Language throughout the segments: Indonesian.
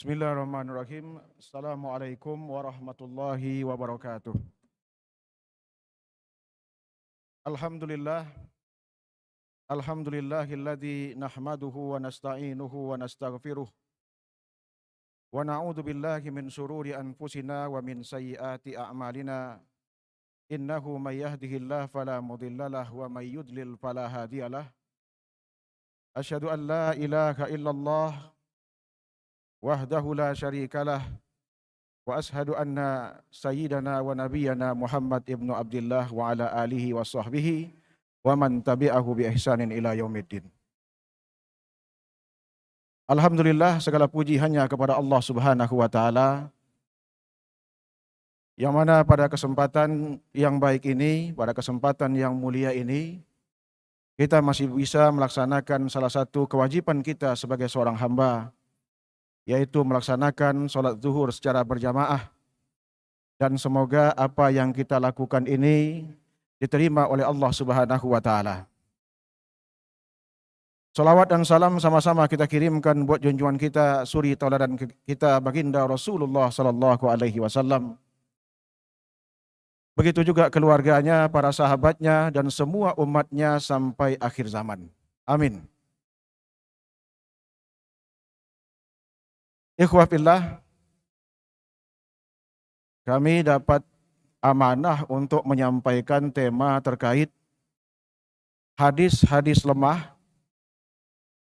Bismillahirrahmanirrahim. Assalamualaikum warahmatullahi wabarakatuh. Alhamdulillah. Alhamdulillahilladzi nahmaduhu wa nasta'inuhu wa nastaghfiruh. Wa na'udzu billahi min syururi anfusina wa min sayyiati a'malina. Innahu may yahdihillahu fala mudhillalah wa may yudlil fala hadiyalah. Asyhadu an la ilaha illallah wahdahu la syarikalah wa ashhadu anna sayyidana wa nabiyyana Muhammad ibnu Abdillah wa ala alihi wa sahbihi wa man tabi'ahu bi ihsanin ila yaumiddin. Alhamdulillah, segala puji hanya kepada Allah Subhanahu wa taala yang mana pada kesempatan yang baik ini, pada kesempatan yang mulia ini, kita masih bisa melaksanakan salah satu kewajiban kita sebagai seorang hamba, yaitu melaksanakan sholat zuhur secara berjamaah. Dan semoga apa yang kita lakukan ini diterima oleh Allah Subhanahu wa taala. Salawat dan salam sama-sama kita kirimkan buat junjungan kita, suri tauladan kita, baginda Rasulullah sallallahu alaihi wasallam. Begitu juga keluarganya, para sahabatnya dan semua umatnya sampai akhir zaman. Amin. Ikhwah fillah, kami dapat amanah untuk menyampaikan tema terkait hadis-hadis lemah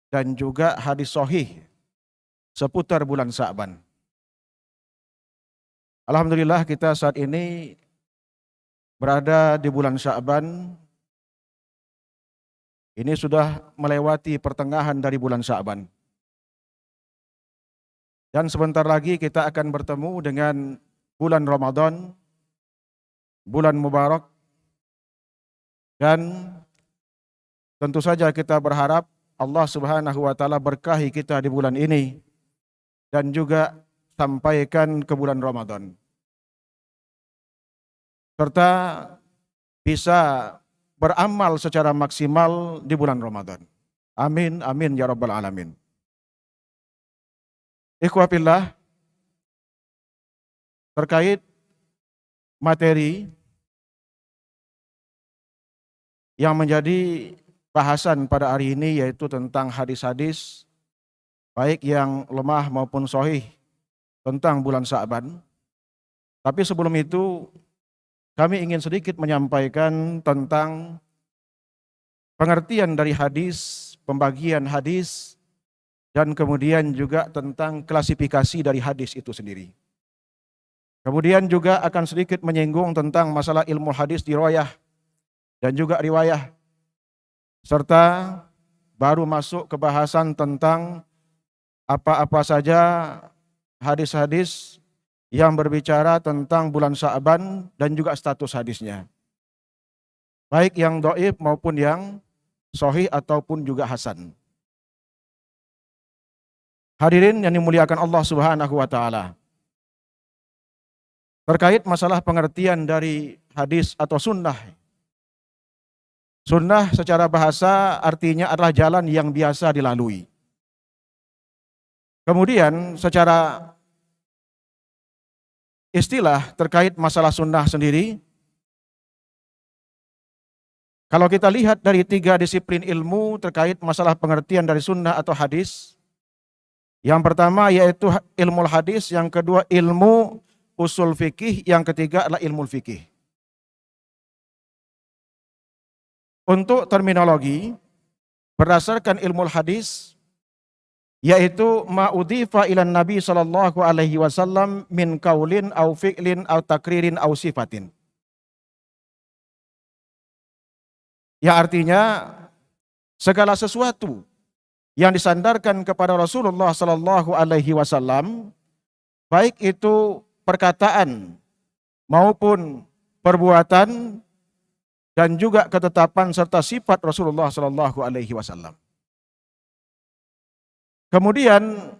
dan juga hadis sahih seputar bulan Sya'ban. Alhamdulillah, kita saat ini berada di bulan Sya'ban. Ini sudah melewati pertengahan dari bulan Sya'ban. Dan sebentar lagi kita akan bertemu dengan bulan Ramadan, bulan Mubarak. Dan tentu saja kita berharap Allah Subhanahu wa taala berkahi kita di bulan ini dan juga sampaikan ke bulan Ramadan, serta bisa beramal secara maksimal di bulan Ramadan. Amin, amin ya rabbal alamin. Ikhwah fillah, terkait materi yang menjadi bahasan pada hari ini, yaitu tentang hadis-hadis baik yang lemah maupun sahih tentang bulan Sya'ban. Tapi sebelum itu kami ingin sedikit menyampaikan tentang pengertian dari hadis, pembagian hadis, dan kemudian juga tentang klasifikasi dari hadis itu sendiri. Kemudian juga akan sedikit menyinggung tentang masalah ilmu hadis riwayah dan juga riwayah, serta baru masuk ke bahasan tentang apa-apa saja hadis-hadis yang berbicara tentang bulan Sya'ban dan juga status hadisnya, baik yang dhaif maupun yang sahih ataupun juga hasan. Hadirin yang dimuliakan Allah Subhanahu wa taala, terkait masalah pengertian dari hadis atau sunnah. Sunnah secara bahasa artinya adalah jalan yang biasa dilalui. Kemudian secara istilah terkait masalah sunnah sendiri, kalau kita lihat dari 3 disiplin ilmu terkait masalah pengertian dari sunnah atau hadis, yang pertama yaitu ilmu hadis, yang kedua ilmu usul fikih, yang ketiga adalah ilmu fikih. Untuk terminologi, berdasarkan ilmu hadis, yaitu ma'udhifa ilan Nabi sallallahu alaihi wasallam min kaulin au fi'lin au takririn au sifatin. Yang artinya segala sesuatu yang disandarkan kepada Rasulullah sallallahu alaihi wasallam, baik itu perkataan maupun perbuatan dan juga ketetapan serta sifat Rasulullah sallallahu alaihi wasallam. Kemudian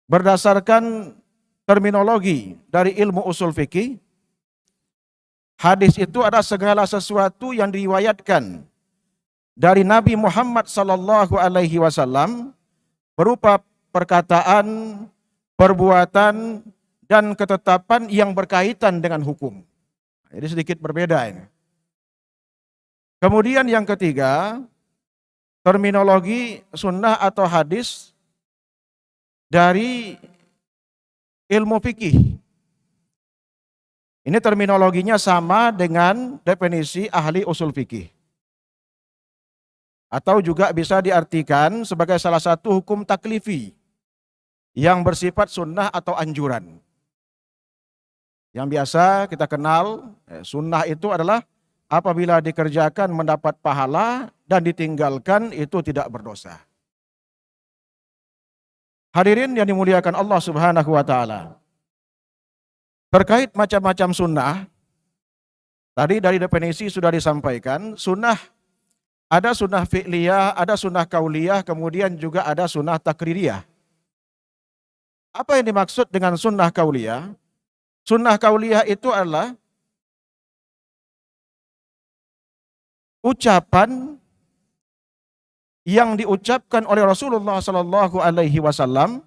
berdasarkan terminologi dari ilmu usul fikih, hadis itu adalah segala sesuatu yang diriwayatkan dari Nabi Muhammad sallallahu alaihi wasallam berupa perkataan, perbuatan, dan ketetapan yang berkaitan dengan hukum. Jadi sedikit berbeda ini. Kemudian yang ketiga, terminologi sunnah atau hadis dari ilmu fikih. Ini terminologinya sama dengan definisi ahli usul fikih. Atau juga bisa diartikan sebagai salah satu hukum taklifi yang bersifat sunnah atau anjuran. Yang biasa kita kenal, sunnah itu adalah apabila dikerjakan mendapat pahala dan ditinggalkan itu tidak berdosa. Hadirin yang dimuliakan Allah Subhanahu wa taala. Terkait macam-macam sunnah, tadi dari definisi sudah disampaikan, sunnah ada sunnah fi'liyah, ada sunnah kauliyah, kemudian juga ada sunnah takririyah. Apa yang dimaksud dengan sunnah kauliyah? Sunnah kauliyah itu adalah ucapan yang diucapkan oleh Rasulullah Sallallahu Alaihi Wasallam,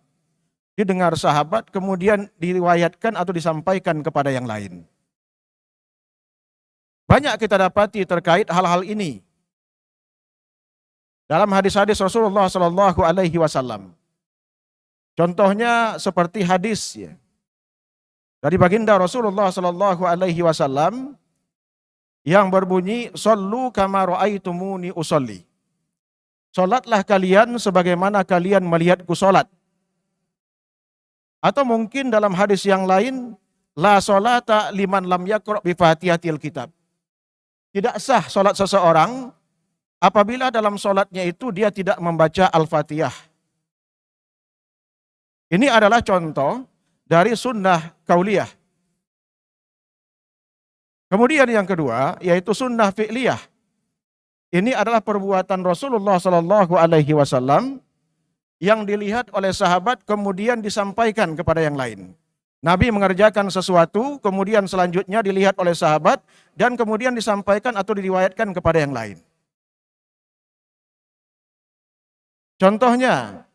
didengar sahabat, kemudian diriwayatkan atau disampaikan kepada yang lain. Banyak kita dapati terkait hal-hal ini dalam hadis-hadis Rasulullah Sallallahu Alaihi Wasallam. Contohnya seperti hadis dari baginda Rasulullah Sallallahu Alaihi Wasallam yang berbunyi, "Shallu kama ra'aitumuni usolli." Salatlah kalian sebagaimana kalian melihatku salat. Atau mungkin dalam hadis yang lain, la salata liman lam yaqra bi Fatihatil kitab. Tidak sah salat seseorang apabila dalam salatnya itu dia tidak membaca Al-Fatihah. Ini adalah contoh dari sunnah kauliyah. Kemudian yang kedua yaitu sunnah fi'liyah. Ini adalah perbuatan Rasulullah Sallallahu Alaihi Wasallam yang dilihat oleh sahabat kemudian disampaikan kepada yang lain. Nabi mengerjakan sesuatu kemudian selanjutnya dilihat oleh sahabat dan kemudian disampaikan atau diriwayatkan kepada yang lain. Contohnya,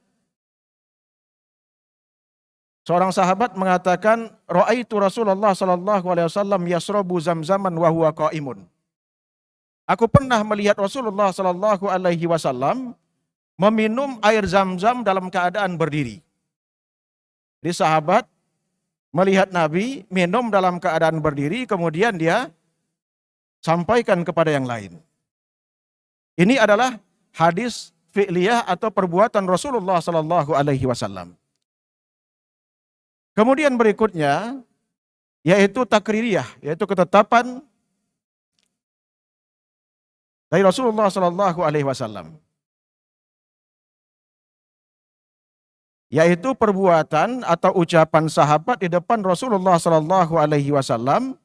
seorang sahabat mengatakan, "Ra'aitu Rasulullah sallallahu alaihi wasallam yasrabu zamzaman wa huwa qaimun." Aku pernah melihat Rasulullah sallallahu alaihi wasallam meminum air Zam-Zam dalam keadaan berdiri. Jadi sahabat melihat Nabi minum dalam keadaan berdiri, kemudian dia sampaikan kepada yang lain. Ini adalah hadis fi'liyah atau perbuatan Rasulullah sallallahu alaihi wasallam. Kemudian berikutnya yaitu takririyah, yaitu ketetapan dari Rasulullah Sallallahu Alaihi Wasallam, yaitu perbuatan atau ucapan sahabat di depan Rasulullah Sallallahu Alaihi Wasallam,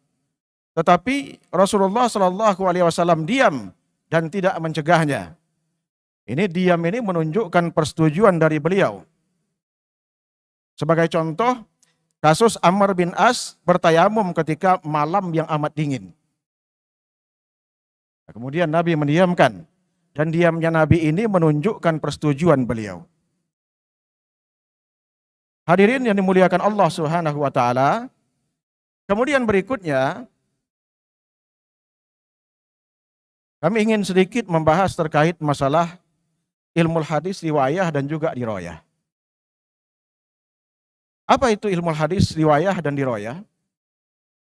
tetapi Rasulullah Sallallahu Alaihi Wasallam diam dan tidak mencegahnya. Ini diam ini menunjukkan persetujuan dari beliau. Sebagai contoh, kasus Amr bin As bertayamum ketika malam yang amat dingin. Kemudian Nabi mendiamkan, dan diamnya Nabi ini menunjukkan persetujuan beliau. Hadirin yang dimuliakan Allah Subhanahu wa taala. Kemudian berikutnya kami ingin sedikit membahas terkait masalah ilmu hadis, riwayah dan juga dirayah. Apa itu ilmu hadis, riwayah, dan dirayah?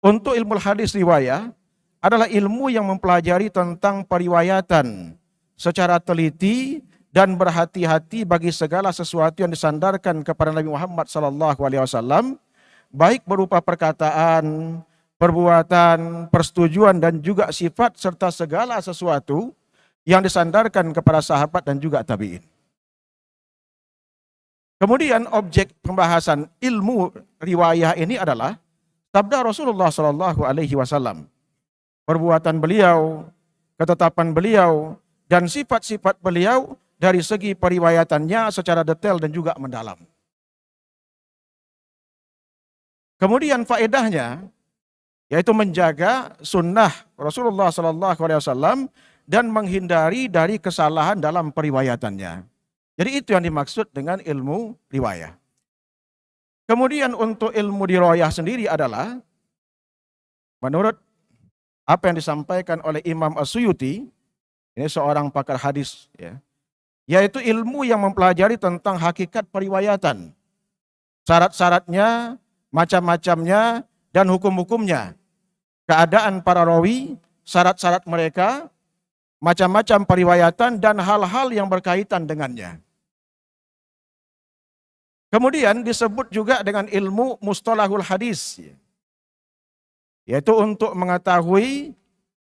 Untuk ilmu hadis, riwayah adalah ilmu yang mempelajari tentang periwayatan secara teliti dan berhati-hati bagi segala sesuatu yang disandarkan kepada Nabi Muhammad SAW, baik berupa perkataan, perbuatan, persetujuan, dan juga sifat serta segala sesuatu yang disandarkan kepada sahabat dan juga tabi'in. Kemudian objek pembahasan ilmu riwayah ini adalah sabda Rasulullah Sallallahu Alaihi Wasallam, perbuatan beliau, ketetapan beliau, dan sifat-sifat beliau dari segi periwayatannya secara detail dan juga mendalam. Kemudian faedahnya yaitu menjaga sunnah Rasulullah Sallallahu Alaihi Wasallam dan menghindari dari kesalahan dalam periwayatannya. Jadi itu yang dimaksud dengan ilmu riwayah. Kemudian untuk ilmu dirayah sendiri adalah menurut apa yang disampaikan oleh Imam As-Suyuti, ini seorang pakar hadis, ya, yaitu ilmu yang mempelajari tentang hakikat periwayatan, syarat-syaratnya, macam-macamnya, dan hukum-hukumnya, keadaan para rawi, syarat-syarat mereka, macam-macam periwayatan, dan hal-hal yang berkaitan dengannya. Kemudian disebut juga dengan ilmu mustalahul hadis, yaitu untuk mengetahui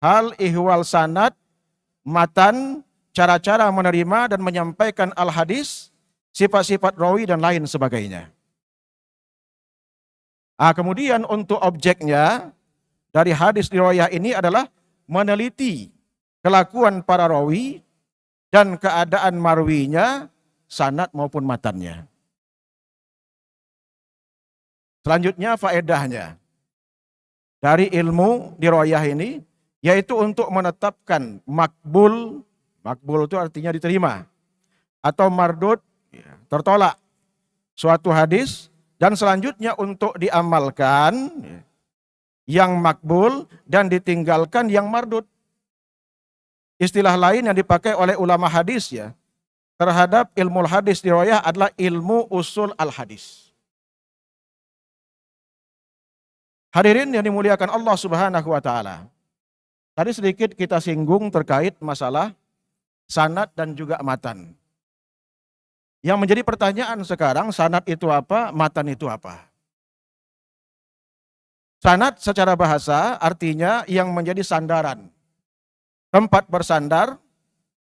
hal ihwal sanad, matan, cara-cara menerima dan menyampaikan al-hadis, sifat-sifat rawi dan lain sebagainya. Kemudian untuk objeknya dari hadis riwayah ini adalah meneliti kelakuan para rawi dan keadaan marwinya, sanad maupun matannya. Selanjutnya faedahnya dari ilmu riwayah ini yaitu untuk menetapkan makbul, makbul itu artinya diterima, atau mardud, tertolak suatu hadis, dan selanjutnya untuk diamalkan yang makbul dan ditinggalkan yang mardud. Istilah lain yang dipakai oleh ulama hadis ya terhadap ilmu hadis riwayah adalah ilmu usul al-hadis. Hadirin yang dimuliakan Allah Subhanahu wa taala. Tadi sedikit kita singgung terkait masalah sanad dan juga matan. Yang menjadi pertanyaan sekarang, sanad itu apa, matan itu apa? Sanad secara bahasa artinya yang menjadi sandaran, tempat bersandar.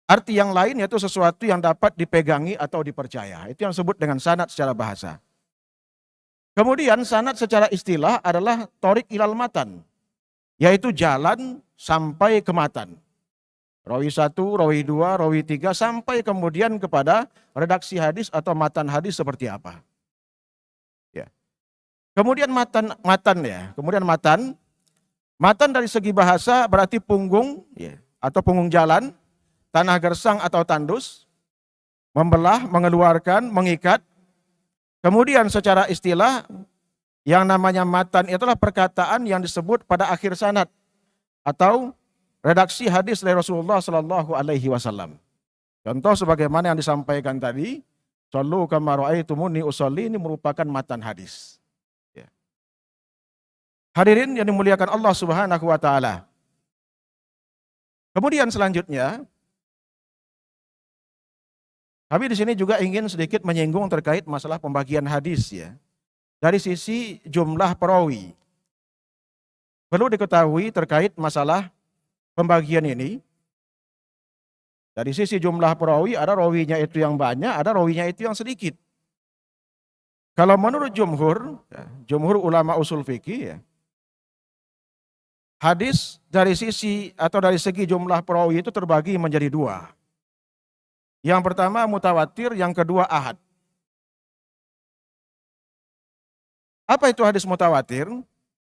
Arti yang lain yaitu sesuatu yang dapat dipegangi atau dipercaya. Itu yang disebut dengan sanad secara bahasa. Kemudian sanad secara istilah adalah thorik ilal matan, yaitu jalan sampai ke matan. Rawi 1, rawi 2, rawi 3 sampai kemudian kepada redaksi hadis atau matan hadis seperti apa. Ya. Kemudian matan ya. Kemudian matan dari segi bahasa berarti punggung ya, atau punggung jalan, tanah gersang atau tandus, membelah, mengeluarkan, mengikat. Kemudian secara istilah yang namanya matan itulah perkataan yang disebut pada akhir sanad atau redaksi hadis dari Rasulullah Sallallahu Alaihi Wasallam. Contoh sebagaimana yang disampaikan tadi, "Shallu kama ra'aitumuni usolli" ini merupakan matan hadis. Ya. Hadirin yang dimuliakan Allah Subhanahu Wa Taala. Kemudian selanjutnya, kami di sini juga ingin sedikit menyinggung terkait masalah pembagian hadis ya. Dari sisi jumlah perawi. Perlu diketahui terkait masalah pembagian ini. Dari sisi jumlah perawi ada rawinya itu yang banyak, ada rawinya itu yang sedikit. Kalau menurut jumhur, ya, jumhur ulama usul fikih ya, hadis dari sisi atau dari segi jumlah perawi itu terbagi menjadi dua. Yang pertama mutawatir, yang kedua ahad. Apa itu hadis mutawatir?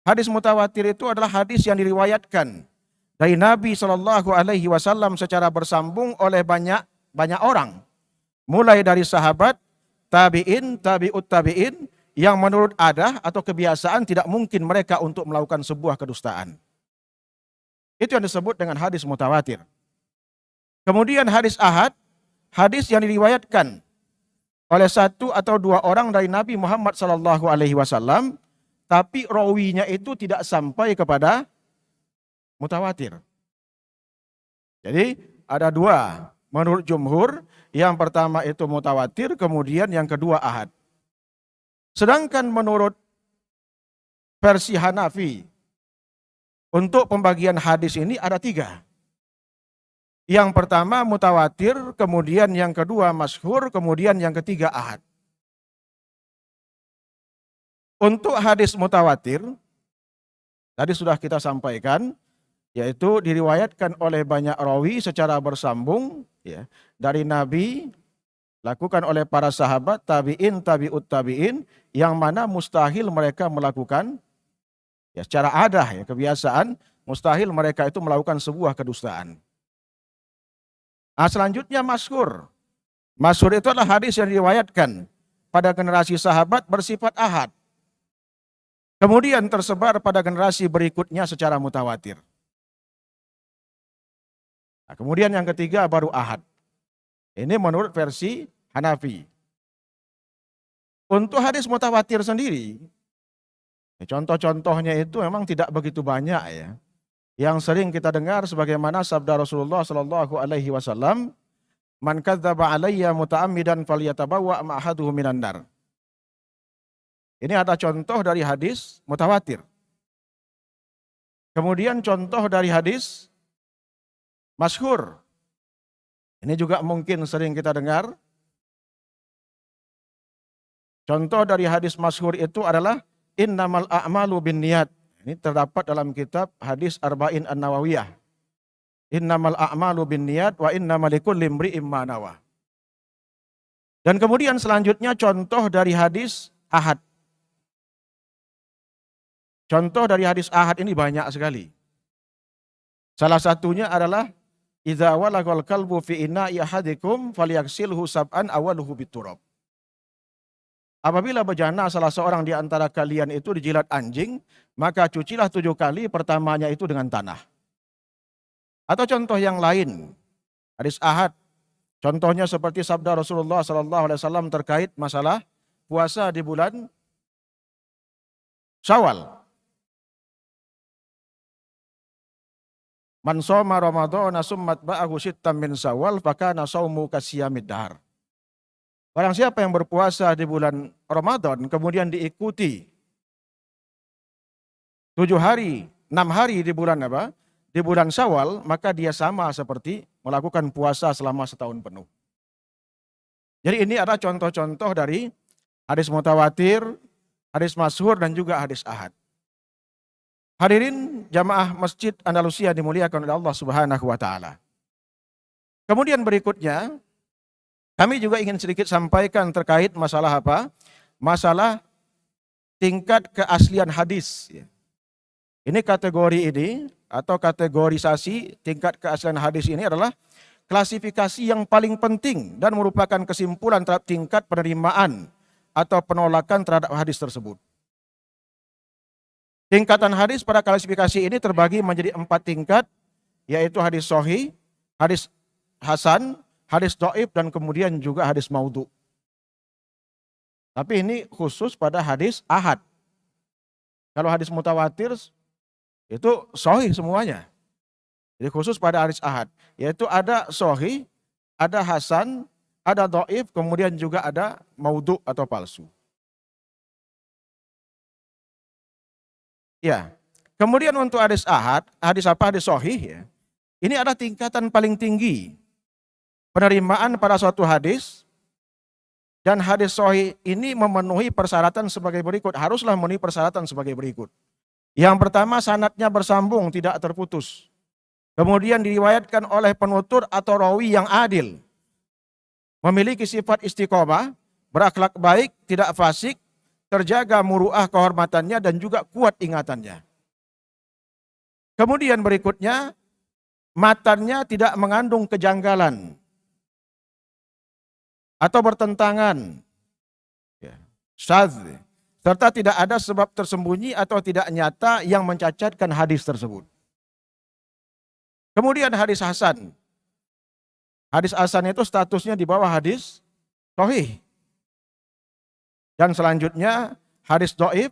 Hadis mutawatir itu adalah hadis yang diriwayatkan dari Nabi Shallallahu Alaihi Wasallam secara bersambung oleh banyak orang, mulai dari sahabat, tabiin, tabiut tabiin, yang menurut adah atau kebiasaan tidak mungkin mereka untuk melakukan sebuah kedustaan. Itu yang disebut dengan hadis mutawatir. Kemudian hadis ahad, hadis yang diriwayatkan oleh satu atau dua orang dari Nabi Muhammad Sallallahu Alaihi Wasallam, tapi rawinya itu tidak sampai kepada mutawatir. Jadi ada dua menurut jumhur, yang pertama itu mutawatir, kemudian yang kedua ahad. Sedangkan menurut versi Hanafi, untuk pembagian hadis ini ada tiga. Yang pertama mutawatir, kemudian yang kedua masyhur, kemudian yang ketiga ahad. Untuk hadis mutawatir, tadi sudah kita sampaikan, yaitu diriwayatkan oleh banyak rawi secara bersambung, ya, dari Nabi, lakukan oleh para sahabat, tabi'in, tabi'ut tabi'in, yang mana mustahil mereka melakukan, ya, secara adah, ya, kebiasaan, mustahil mereka itu melakukan sebuah kedustaan. Selanjutnya masyhur. Masyhur itu adalah hadis yang diriwayatkan pada generasi sahabat bersifat ahad. Kemudian tersebar pada generasi berikutnya secara mutawatir. Nah, kemudian yang ketiga baru ahad. Ini menurut versi Hanafi. Untuk hadis mutawatir sendiri, contoh-contohnya itu memang tidak begitu banyak ya. Yang sering kita dengar sebagaimana sabda Rasulullah Shallallahu Alaihi Wasallam, "Man kadzdzaba alayya muta'ammidan falyatabawwa ma'haduhu minan nar." Ini ada contoh dari hadis mutawatir. Kemudian contoh dari hadis masyhur. Ini juga mungkin sering kita dengar. Contoh dari hadis masyhur itu adalah innamal a'malu binniyat. Ini terdapat dalam kitab hadis Arba'in An-Nawawiyah. Innamal a'malu binniyat wa innamal likulli imri'in ma nawa. Dan kemudian selanjutnya contoh dari hadis ahad. Contoh dari hadis ahad ini banyak sekali. Salah satunya adalah idza walagal kalbu fi ina'i ahadikum falyaghsilhu sab'an awaluhu biturab. Apabila bejana salah seorang di antara kalian itu dijilat anjing, maka cucilah 7 kali, pertamanya itu dengan tanah. Atau contoh yang lain, hadis ahad. Contohnya seperti sabda Rasulullah SAW terkait masalah puasa di bulan Syawal. Man shoma ramadhana summa atba'ahu sittan min Syawal fakana shaumu kasiyamid dahr. Barang siapa yang berpuasa di bulan Ramadan kemudian diikuti 7 hari, 6 hari di bulan apa? Di bulan Syawal, maka dia sama seperti melakukan puasa selama setahun penuh. Jadi ini adalah contoh-contoh dari hadis mutawatir, hadis masyhur dan juga hadis ahad. Hadirin jamaah Masjid Andalusia dimuliakan oleh Allah Subhanahu wa taala. Kemudian berikutnya kami juga ingin sedikit sampaikan terkait masalah apa? Masalah tingkat keaslian hadis. Ini kategori ini atau kategorisasi tingkat keaslian hadis ini adalah klasifikasi yang paling penting dan merupakan kesimpulan terhadap tingkat penerimaan atau penolakan terhadap hadis tersebut. Tingkatan hadis pada klasifikasi ini terbagi menjadi 4 tingkat, yaitu hadis sahih, hadis hasan, hadis dhaif, dan kemudian juga hadis maudhu. Tapi ini khusus pada hadis ahad. Kalau hadis mutawatir itu sahih semuanya. Jadi khusus pada hadis ahad, yaitu ada sahih, ada hasan, ada dhaif, kemudian juga ada maudhu atau palsu. Ya. Kemudian untuk hadis ahad, hadis apa? Hadis sahih ya. Ini adalah tingkatan paling tinggi penerimaan pada suatu hadis, dan hadis sahih ini memenuhi persyaratan sebagai berikut. Haruslah memenuhi persyaratan sebagai berikut. Yang pertama, sanadnya bersambung, tidak terputus. Kemudian diriwayatkan oleh penutur atau rawi yang adil. Memiliki sifat istiqomah, berakhlak baik, tidak fasik, terjaga muruah kehormatannya dan juga kuat ingatannya. Kemudian berikutnya, matannya tidak mengandung kejanggalan atau bertentangan, syadz, serta tidak ada sebab tersembunyi atau tidak nyata yang mencacatkan hadis tersebut. Kemudian hadis hasan. Hadis hasan itu statusnya di bawah hadis sahih. Dan selanjutnya hadis dhaif.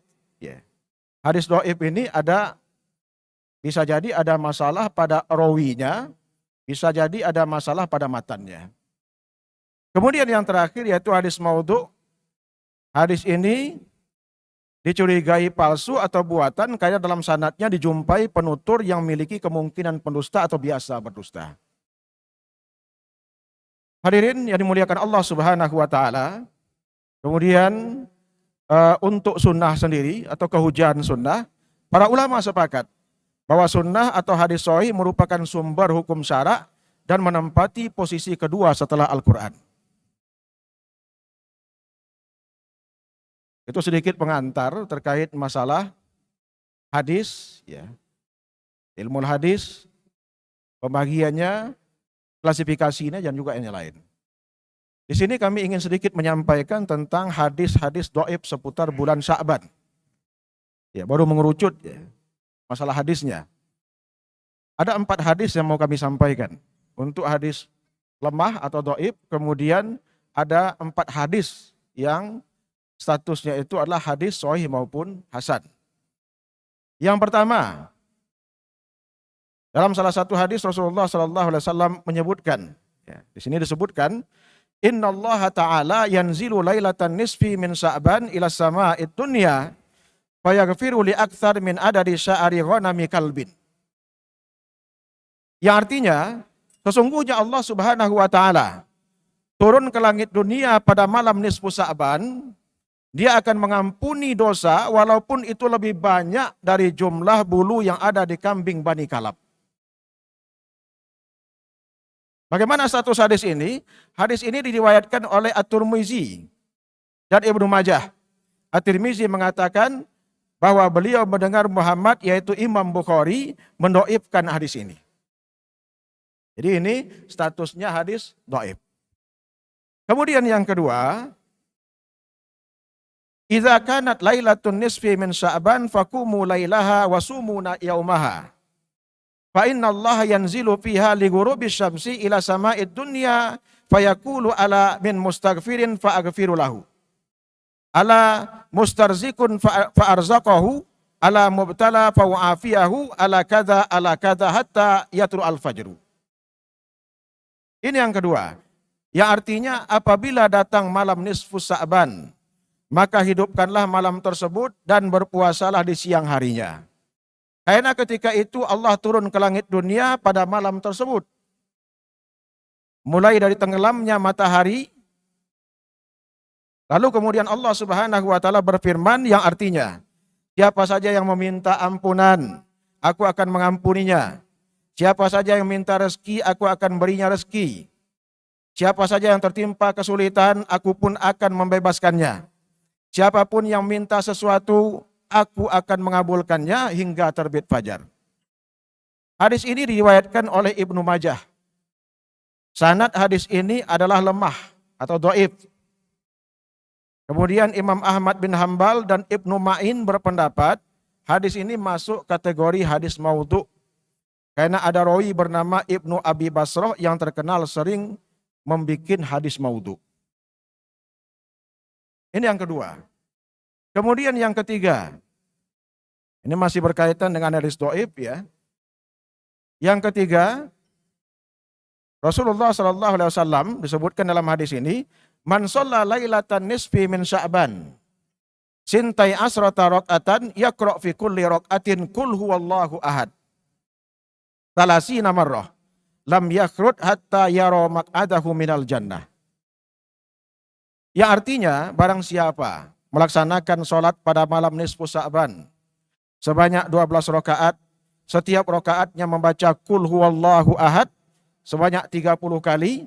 Hadis dhaif ini bisa jadi ada masalah pada rawinya, bisa jadi ada masalah pada matannya. Kemudian yang terakhir yaitu hadis maudhu. Hadis ini dicurigai palsu atau buatan karena dalam sanadnya dijumpai penutur yang memiliki kemungkinan pendusta atau biasa berdusta. Hadirin yang dimuliakan Allah Subhanahu wa taala. Kemudian untuk sunnah sendiri atau kehujahan sunnah, para ulama sepakat bahwa sunnah atau hadis sahih merupakan sumber hukum syara dan menempati posisi kedua setelah Al-Quran. Itu sedikit pengantar terkait masalah hadis, ya. Ilmu hadis, pembagiannya, klasifikasinya dan juga yang lain. Di sini kami ingin sedikit menyampaikan tentang hadis-hadis dhaif seputar bulan Sya'ban. Ya, baru mengerucut ya, masalah hadisnya. Ada 4 hadis yang mau kami sampaikan. Untuk hadis lemah atau dhaif, kemudian ada 4 hadis yang statusnya itu adalah hadis sahih maupun hasan. Yang pertama, dalam salah satu hadis Rasulullah sallallahu alaihi wasallam menyebutkan, ya, di sini disebutkan, innallaha ta'ala yanzilu lailatan nisfi min Sya'ban ila sama'id dunya fayaghfiru li aktsar min adadi sya'ari ghanami kalbin. Yang artinya, sesungguhnya Allah Subhanahu wa taala turun ke langit dunia pada malam nisfu Sya'ban, dia akan mengampuni dosa walaupun itu lebih banyak dari jumlah bulu yang ada di kambing Bani Kalab. Bagaimana status hadis ini? Hadis ini diriwayatkan oleh At-Tirmizi dan Ibnu Majah. At-Tirmizi mengatakan bahwa beliau mendengar Muhammad, yaitu Imam Bukhari, mendhaifkan hadis ini. Jadi ini statusnya hadis dhaif. Kemudian yang kedua, idza kanat lailatun nisfi min Sya'ban faqumu lailaha wa sumu yaumaha. Fa inna Allah yanzilu fiha li ghurubis syamsi ila sama'id dunya fayaqulu ala min mustaghfirin fa aghfiru lahu. Ala mustarzikun fa arzaqahu, ala mubtala fa wa'afiyahu, ala kadza hatta yatru al-fajru. Ini yang kedua. Yang artinya apabila datang malam nisfu Sya'ban, maka hidupkanlah malam tersebut dan berpuasalah di siang harinya. Karena ketika itu Allah turun ke langit dunia pada malam tersebut. Mulai dari tenggelamnya matahari, lalu kemudian Allah Subhanahu wa taala berfirman yang artinya, siapa saja yang meminta ampunan, aku akan mengampuninya. Siapa saja yang minta rezeki, aku akan berinya rezeki. Siapa saja yang tertimpa kesulitan, aku pun akan membebaskannya. Siapapun yang minta sesuatu, aku akan mengabulkannya hingga terbit fajar. Hadis ini diriwayatkan oleh Ibnu Majah. Sanad hadis ini adalah lemah atau dhaif. Kemudian Imam Ahmad bin Hambal dan Ibnu Ma'in berpendapat hadis ini masuk kategori hadis maudhu. Karena ada rawi bernama Ibnu Abi Basrah yang terkenal sering membikin hadis maudhu. Ini yang kedua. Kemudian yang ketiga, ini masih berkaitan dengan hadis dhaif ya. Yang ketiga, Rasulullah sallallahu alaihi wasallam disebutkan dalam hadis ini, man shalla lailatan nisfi min Sya'ban sintai asrata raqatan yaqra fi kulli raqatin qul huwallahu ahad. Talasina marrah lam yakhrud hatta yara maq'adahu minal jannah. Yang artinya, barang siapa melaksanakan sholat pada malam nisfu Sya'ban sebanyak 12 rakaat, setiap rakaatnya membaca qul huwallahu ahad sebanyak 30 kali,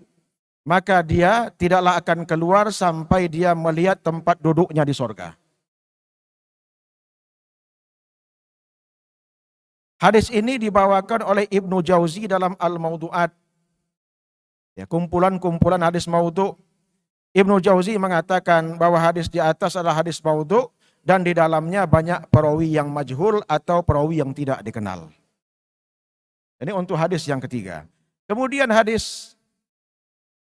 maka dia tidaklah akan keluar sampai dia melihat tempat duduknya di surga. Hadis ini dibawakan oleh Ibnu Jauzi dalam Al-Mawdu'at. Ya, kumpulan-kumpulan hadis maudhu. Ibnu Jauzi mengatakan bahwa hadis di atas adalah hadis maudhu dan di dalamnya banyak perawi yang majhul atau perawi yang tidak dikenal. Ini untuk hadis yang ketiga. Kemudian hadis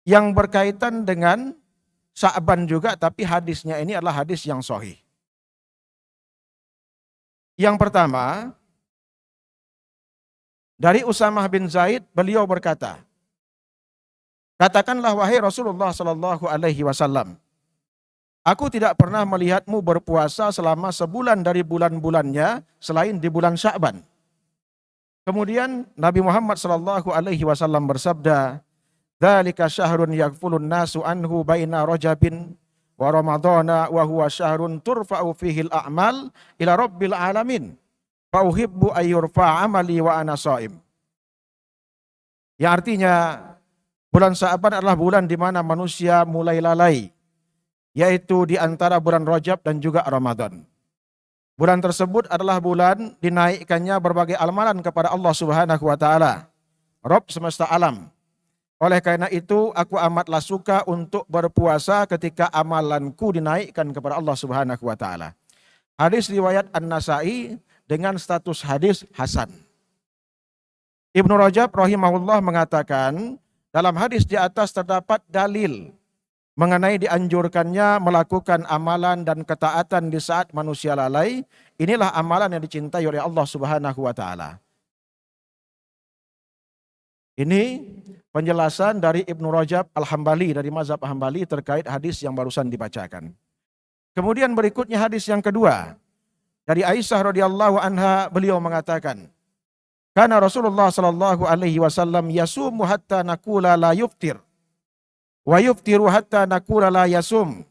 yang berkaitan dengan Sya'ban juga, tapi hadisnya ini adalah hadis yang sahih. Yang pertama, dari Usamah bin Zaid, beliau berkata, katakanlah wahai Rasulullah sallallahu alaihi wasallam, aku tidak pernah melihatmu berpuasa selama sebulan dari bulan-bulannya selain di bulan Sya'ban. Kemudian Nabi Muhammad sallallahu alaihi wasallam bersabda, dzalika syahrun yaghfulun nasu anhu baina Rajabin wa Ramadhana wa huwa syahrun turfa'u fihi al-a'mal ila rabbil alamin. Fa uhibbu ayyurfa amali wa ana shaim. Yang artinya, bulan Sya'ban adalah bulan di mana manusia mulai lalai, yaitu di antara bulan Rajab dan juga Ramadan. Bulan tersebut adalah bulan dinaikkannya berbagai amalan kepada Allah Subhanahu wa taala, Rabb semesta alam. Oleh karena itu aku amatlah suka untuk berpuasa ketika amalanku dinaikkan kepada Allah Subhanahu wa taala. Hadis riwayat An-Nasa'i dengan status hadis hasan. Ibnu Rajab rahimahullah mengatakan, dalam hadis di atas terdapat dalil mengenai dianjurkannya melakukan amalan dan ketaatan di saat manusia lalai. Inilah amalan yang dicintai oleh Allah Subhanahu wa taala. Ini penjelasan dari Ibnu Rajab Al-Hambali dari mazhab Hambali terkait hadis yang barusan dibacakan. Kemudian berikutnya hadis yang kedua. Dari Aisyah radhiyallahu anha, beliau mengatakan, "Kana Rasulullah sallallahu alaihi wasallam yasumu hatta naqula la yuftir wa yuftiru hatta naqula la yasum.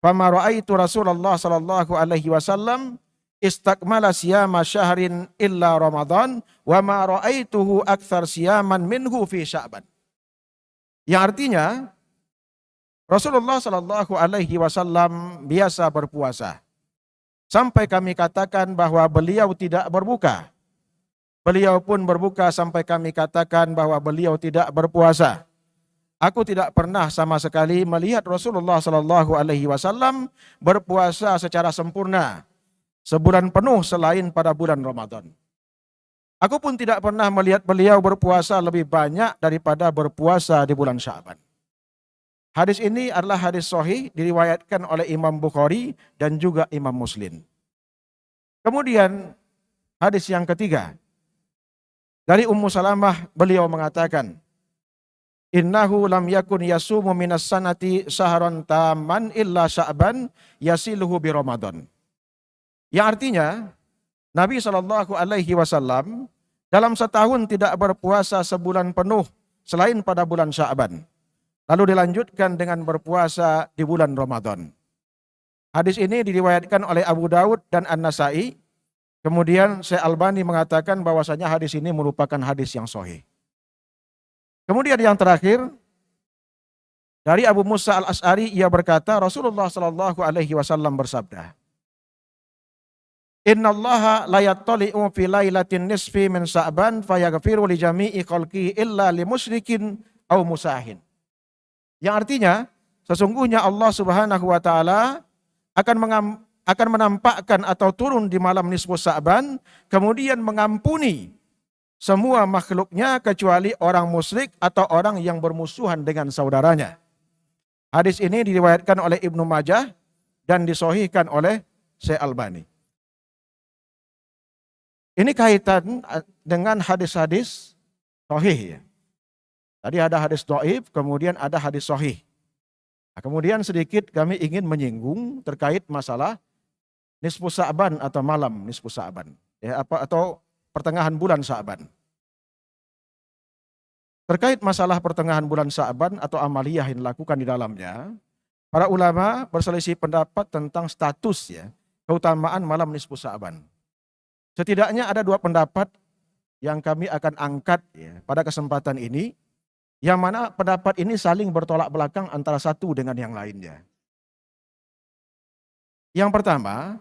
Fama ra'aitu Rasulullah sallallahu alaihi wasallam istakmala siyama syahrin illa Ramadan wa ma ra'aituhu aktsar siyaman minhu fi Sya'ban." Yang artinya Rasulullah sallallahu alaihi wasallam biasa berpuasa sampai kami katakan bahwa beliau tidak berbuka. Beliau pun berbuka sampai kami katakan bahwa beliau tidak berpuasa. Aku tidak pernah sama sekali melihat Rasulullah sallallahu alaihi wasallam berpuasa secara sempurna sebulan penuh selain pada bulan Ramadan. Aku pun tidak pernah melihat beliau berpuasa lebih banyak daripada berpuasa di bulan Sya'ban. Hadis ini adalah hadis sahih diriwayatkan oleh Imam Bukhari dan juga Imam Muslim. Kemudian hadis yang ketiga dari Ummu Salamah, beliau mengatakan, "Innahu lam yakun yasumu minas sanati sahran taman illa Sya'ban yasiluhu bi Ramadan." Yang artinya Nabi Shallallahu alaihi wasallam dalam setahun tidak berpuasa sebulan penuh selain pada bulan Sya'ban. Lalu dilanjutkan dengan berpuasa di bulan Ramadan. Hadis ini diriwayatkan oleh Abu Daud dan An-Nasa'i. Kemudian Syekh Albani mengatakan bahwasanya hadis ini merupakan hadis yang sahih. Kemudian yang terakhir dari Abu Musa Al-Asy'ari, ia berkata Rasulullah sallallahu alaihi wasallam bersabda, "Innallaha la yattali'u fi lailatin nisfi min Sya'ban fayaghfiru li jami'i khalqihi illa li musyrikin aw musahin." Yang artinya sesungguhnya Allah Subhanahu wa taala akan menampakkan atau turun di malam nisfu Sya'ban kemudian mengampuni semua makhluknya kecuali orang musyrik atau orang yang bermusuhan dengan saudaranya. Hadis ini diriwayatkan oleh Ibnu Majah dan disahihkan oleh Syekh Albani. Ini kaitan dengan hadis-hadis sahih ya. Tadi ada hadis dhaif, kemudian ada hadis sahih. Nah, kemudian sedikit kami ingin menyinggung terkait masalah nisfu Sya'ban atau malam nisfu Sya'ban, ya, atau pertengahan bulan Sya'ban. Terkait masalah pertengahan bulan Sya'ban atau amaliyah yang dilakukan di dalamnya, para ulama berselisih pendapat tentang status ya, keutamaan malam nisfu Sya'ban. Setidaknya ada dua pendapat yang kami akan angkat ya, pada kesempatan ini, yang mana pendapat ini saling bertolak belakang antara satu dengan yang lainnya. Yang pertama,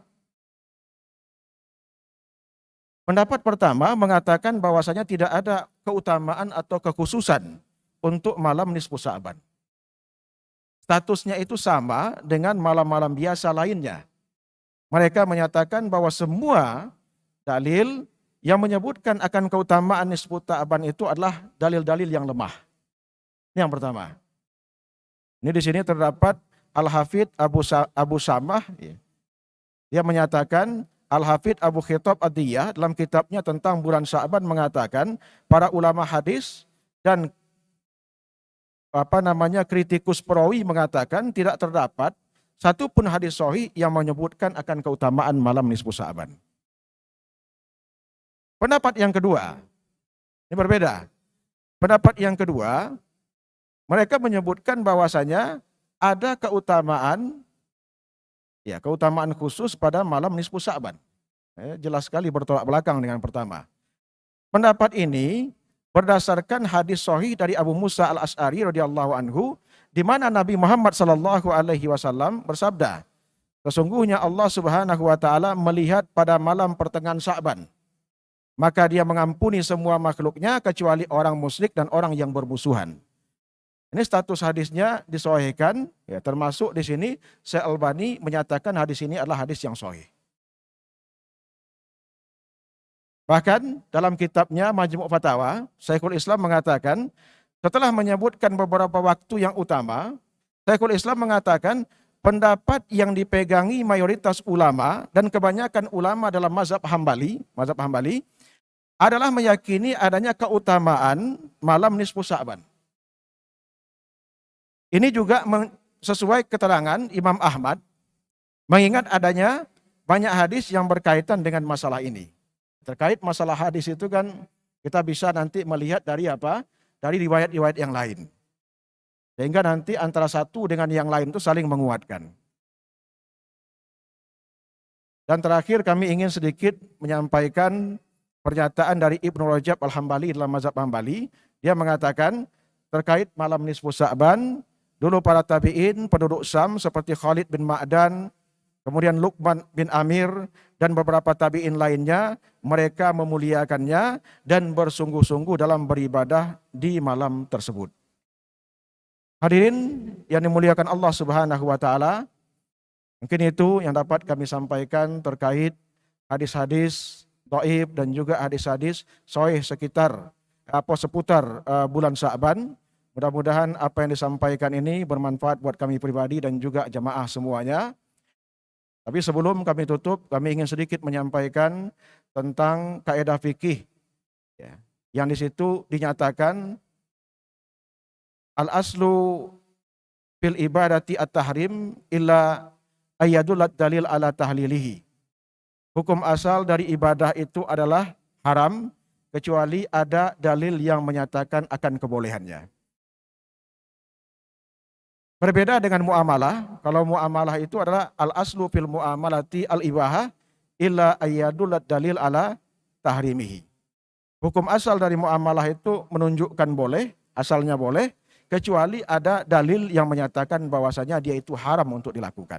pendapat pertama mengatakan bahwasanya tidak ada keutamaan atau kekhususan untuk malam nisfu Sya'ban. Statusnya itu sama dengan malam-malam biasa lainnya. Mereka menyatakan bahwa semua dalil yang menyebutkan akan keutamaan nisfu Sya'ban itu adalah dalil-dalil yang lemah. Ini yang pertama. Ini di sini terdapat Al-Hafidh Abu Samah. Dia menyatakan, Al-Hafidh Abu Khitab Ad-Diyah dalam kitabnya tentang bulan Sya'ban mengatakan para ulama hadis dan kritikus perawi mengatakan tidak terdapat satupun hadis sahih yang menyebutkan akan keutamaan malam nisfu Sya'ban. Pendapat yang kedua, ini berbeda. Pendapat yang kedua, mereka menyebutkan bahwasanya ada keutamaan khusus pada malam nisfu Sya'ban. Jelas sekali bertolak belakang dengan pertama. Pendapat ini berdasarkan hadis sahih dari Abu Musa Al-Asy'ari radhiyallahu anhu, di mana Nabi Muhammad sallallahu alaihi wasallam bersabda, sesungguhnya Allah Subhanahu wa taala melihat pada malam pertengahan Sya'ban, maka Dia mengampuni semua makhluknya kecuali orang musyrik dan orang yang bermusuhan. Ini status hadisnya disahihkan, ya, termasuk di sini Syekh Albani menyatakan hadis ini adalah hadis yang sahih. Bahkan dalam kitabnya Majmu' Fatawa, Syekhul Islam mengatakan setelah menyebutkan beberapa waktu yang utama, Syekhul Islam mengatakan pendapat yang dipegangi mayoritas ulama dan kebanyakan ulama dalam mazhab Hambali adalah meyakini adanya keutamaan malam nisfu Sya'ban. Ini juga sesuai keterangan Imam Ahmad, mengingat adanya banyak hadis yang berkaitan dengan masalah ini. Terkait masalah hadis itu kan kita bisa nanti melihat dari apa? Dari riwayat-riwayat yang lain. Sehingga nanti antara satu dengan yang lain itu saling menguatkan. Dan terakhir kami ingin sedikit menyampaikan pernyataan dari Ibnu Rajab Al-Hambali dalam mazhab Hambali. Dia mengatakan terkait malam nisfu Sya'ban, dulu para tabi'in penduduk Syam seperti Khalid bin Ma'dan, kemudian Luqman bin Amir dan beberapa tabi'in lainnya, mereka memuliakannya dan bersungguh-sungguh dalam beribadah di malam tersebut. Hadirin yang dimuliakan Allah Subhanahu wa taala, mungkin itu yang dapat kami sampaikan terkait hadis-hadis dhaif dan juga hadis-hadis sahih seputar bulan Sya'ban. Mudah-mudahan apa yang disampaikan ini bermanfaat buat kami pribadi dan juga jamaah semuanya. Tapi sebelum kami tutup, kami ingin sedikit menyampaikan tentang kaidah fikih, ya, yang di situ dinyatakan al-aslu fil ibadati at-tahrim illa ayyadullat dalil ala tahlilihi. Hukum asal dari ibadah itu adalah haram kecuali ada dalil yang menyatakan akan kebolehannya. Berbeda dengan muamalah, kalau muamalah itu adalah al-aslu fil muamalati al-ibahah illa ayyadullat dalil ala tahrimihi. Hukum asal dari muamalah itu menunjukkan boleh, asalnya boleh, kecuali ada dalil yang menyatakan bahwasanya dia itu haram untuk dilakukan.